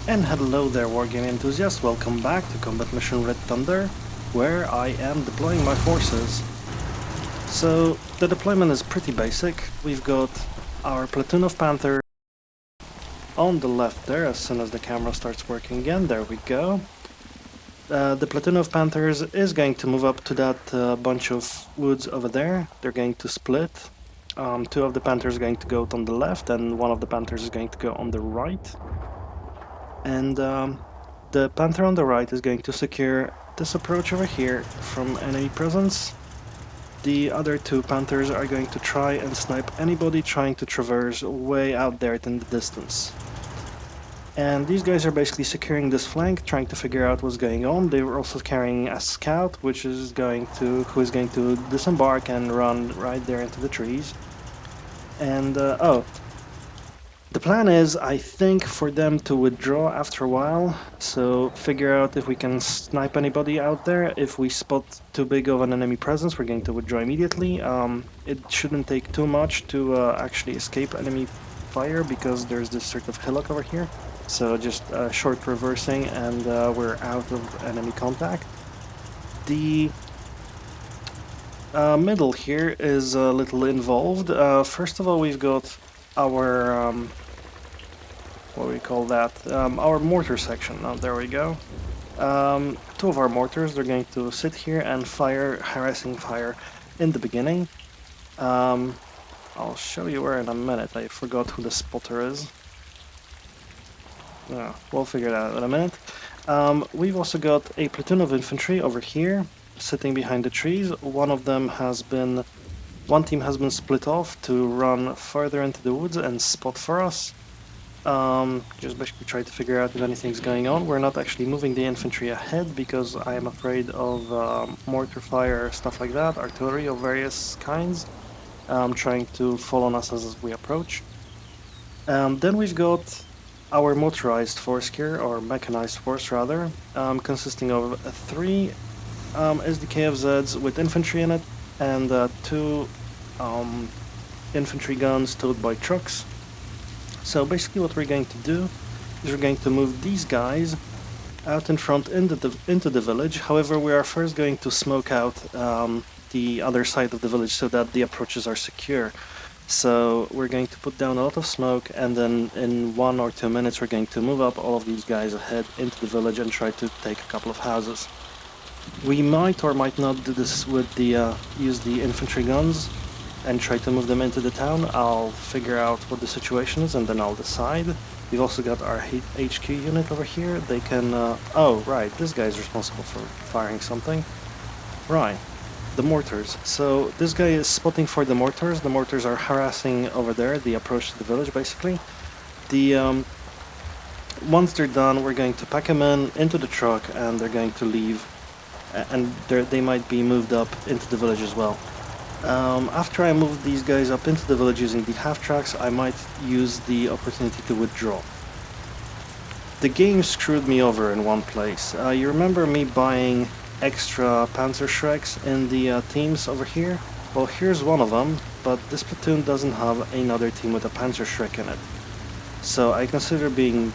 And hello there, Wargame enthusiasts, welcome back to Combat Mission Red Thunder, where I am deploying my forces. So, the deployment is pretty basic. We've got our platoon of Panthers on the left there. As soon as the camera starts working again, there we go. The platoon of Panthers is going to move up to that bunch of woods over there. They're going to split. Two of the Panthers are going to go on the left, and one of the Panthers is going to go on the right. And the Panther on the right is going to secure this approach over here from enemy presence. The other two Panthers are going to try and snipe anybody trying to traverse way out there in the distance. And these guys are basically securing this flank, trying to figure out what's going on. They were also carrying a scout, who is going to disembark and run right there into the trees. And the plan is, I think, for them to withdraw after a while, so figure out if we can snipe anybody out there. If we spot too big of an enemy presence, we're going to withdraw immediately. It shouldn't take too much to actually escape enemy fire, because there's this sort of hillock over here. So just short reversing and we're out of enemy contact. The middle here is a little involved. First of all, we've got our what do we call that? Our mortar section. Oh, there we go. Two of our mortars, they're going to sit here and fire harassing fire in the beginning. I'll show you where in a minute. I forgot who the spotter is. Yeah, we'll figure that out in a minute. We've also got a platoon of infantry over here, sitting behind the trees. One team has been split off to run further into the woods and spot for us. Just basically try to figure out if anything's going on. We're not actually moving the infantry ahead because I am afraid of mortar fire, stuff like that, artillery of various kinds, trying to fall on us as we approach. Then we've got our motorized force here, or mechanized force rather, consisting of 3 SDKFZs with infantry in it and 2 infantry guns towed by trucks. So basically what we're going to do is we're going to move these guys out in front into the village. However, we are first going to smoke out the other side of the village so that the approaches are secure. So we're going to put down a lot of smoke, and then in 1 or 2 minutes we're going to move up all of these guys ahead into the village and try to take a couple of houses. We might or might not do this with the use the infantry guns and try to move them into the town. I'll figure out what the situation is and then I'll decide. We've also got our HQ unit over here. They can... oh, right, this guy's responsible for firing something. Right, the mortars. So this guy is spotting for the mortars. The mortars are harassing over there, the approach to the village, basically. Once they're done, we're going to pack them into the truck, and they're going to leave. And they might be moved up into the village as well. After I move these guys up into the village using the half-tracks, I might use the opportunity to withdraw. The game screwed me over in one place. You remember me buying extra Panzer Shreks in the teams over here? Well, here's one of them, but this platoon doesn't have another team with a Panzer Shrek in it. So I consider being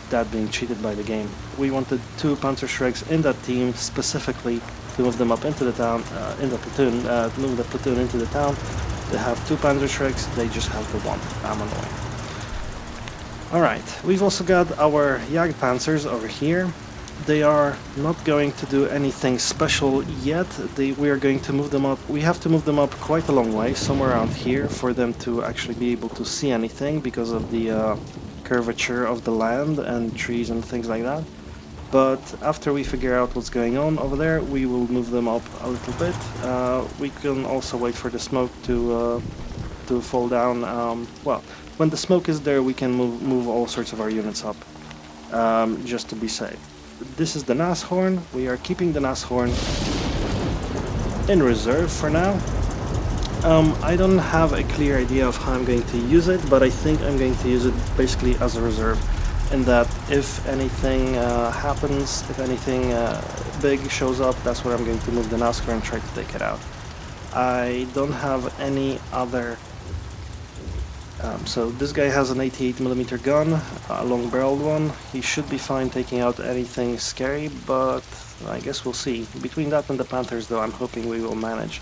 cheated by the game. We wanted 2 Panzer Shreks in that team specifically to move them up into the town, in the platoon, move the platoon into the town. They have 2 Panzer Shreks, they just have the 1. I'm annoying. Alright, we've also got our Jagdpanzers over here. They are not going to do anything special yet. We are going to move them up. We have to move them up quite a long way, somewhere around here, for them to actually be able to see anything because of the curvature of the land and trees and things like that. But after we figure out what's going on over there, we will move them up a little bit. We can also wait for the smoke to fall down. Well, when the smoke is there, we can move all sorts of our units up, just to be safe. This is the Nashorn. We are keeping the Nashorn in reserve for now. I don't have a clear idea of how I'm going to use it, but I think I'm going to use it basically as a reserve. In that if anything happens, if anything big shows up, that's where I'm going to move the Nashorn and try to take it out. I don't have any other So this guy has an 88mm gun, a long-barreled one. He should be fine taking out anything scary, but I guess we'll see. Between that and the Panthers, though, I'm hoping we will manage.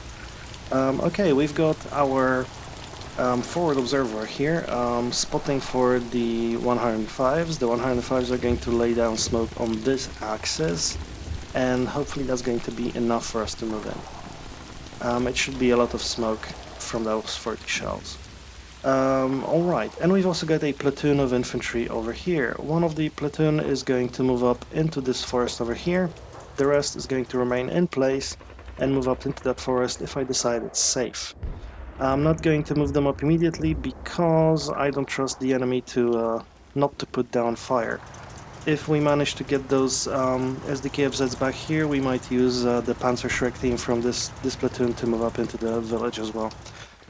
Okay, we've got our forward observer here, spotting for the 105s. The 105s are going to lay down smoke on this axis, and hopefully that's going to be enough for us to move in. It should be a lot of smoke from those 40 shells. Alright, and we've also got a platoon of infantry over here. One of the platoon is going to move up into this forest over here. The rest is going to remain in place and move up into that forest if I decide it's safe. I'm not going to move them up immediately because I don't trust the enemy to not to put down fire. If we manage to get those SDKFZs back here, we might use the Panzer Shrek team from this platoon to move up into the village as well.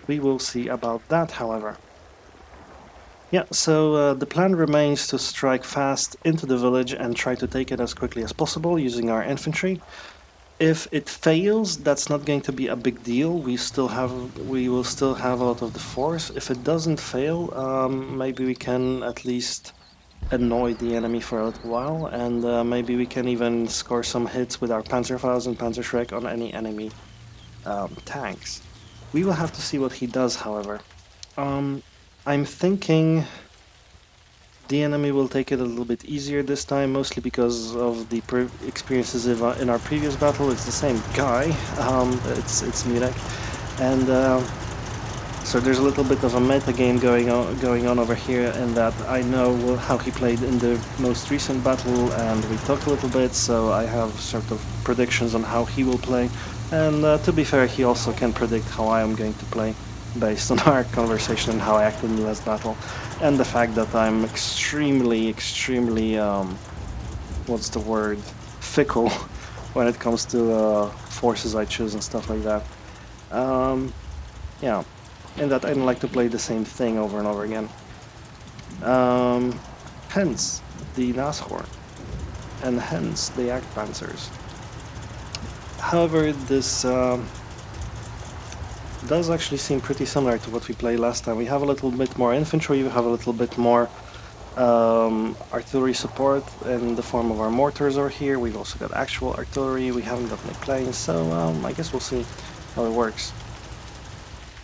We will see about that, however. Yeah, so the plan remains to strike fast into the village and try to take it as quickly as possible using our infantry. If it fails, that's not going to be a big deal. We will still have a lot of the force. If it doesn't fail, maybe we can at least annoy the enemy for a little while, and maybe we can even score some hits with our Panzerfaust and Panzer Shrek on any enemy tanks. We will have to see what he does, however. I'm thinking the enemy will take it a little bit easier this time, mostly because of the experiences in our previous battle. It's the same guy, it's Munich, and so there's a little bit of a meta game going on over here, in that I know how he played in the most recent battle, and we talked a little bit, so I have sort of predictions on how he will play, and to be fair, he also can predict how I am going to play, based on our conversation and how I acted in the last battle, and the fact that I'm extremely, what's the word, fickle when it comes to forces I choose and stuff like that. Yeah, and that I don't like to play the same thing over and over again. Hence the Nashorn, and hence the Jagdpanzers. However, this does actually seem pretty similar to what we played last time. We have a little bit more infantry, we have a little bit more artillery support in the form of our mortars over here. We've also got actual artillery, we haven't got any planes, so I guess we'll see how it works.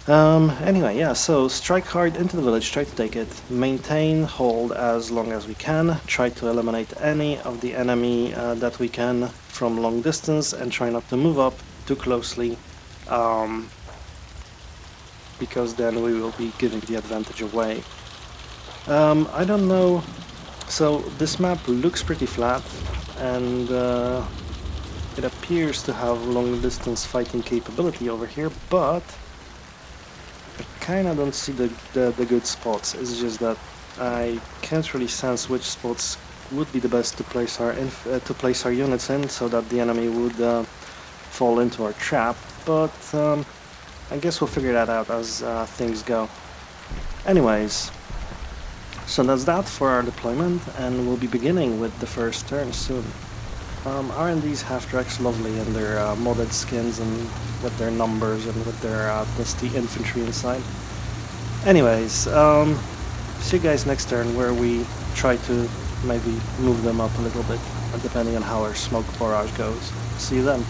Anyway, yeah, so strike hard into the village, try to take it, maintain, hold as long as we can, try to eliminate any of the enemy that we can from long distance, and try not to move up too closely, because then we will be giving the advantage away. I don't know, so this map looks pretty flat, and it appears to have long distance fighting capability over here, but I kinda don't see the good spots. It's just that I can't really sense which spots would be the best to place our units in, so that the enemy would fall into our trap, but I guess we'll figure that out as things go. Anyways, so that's that for our deployment, and we'll be beginning with the first turn soon. Aren't these half-tracks lovely in their modded skins and with their numbers and with their dusty infantry inside? Anyways, see you guys next turn, where we try to maybe move them up a little bit, depending on how our smoke barrage goes. See you then.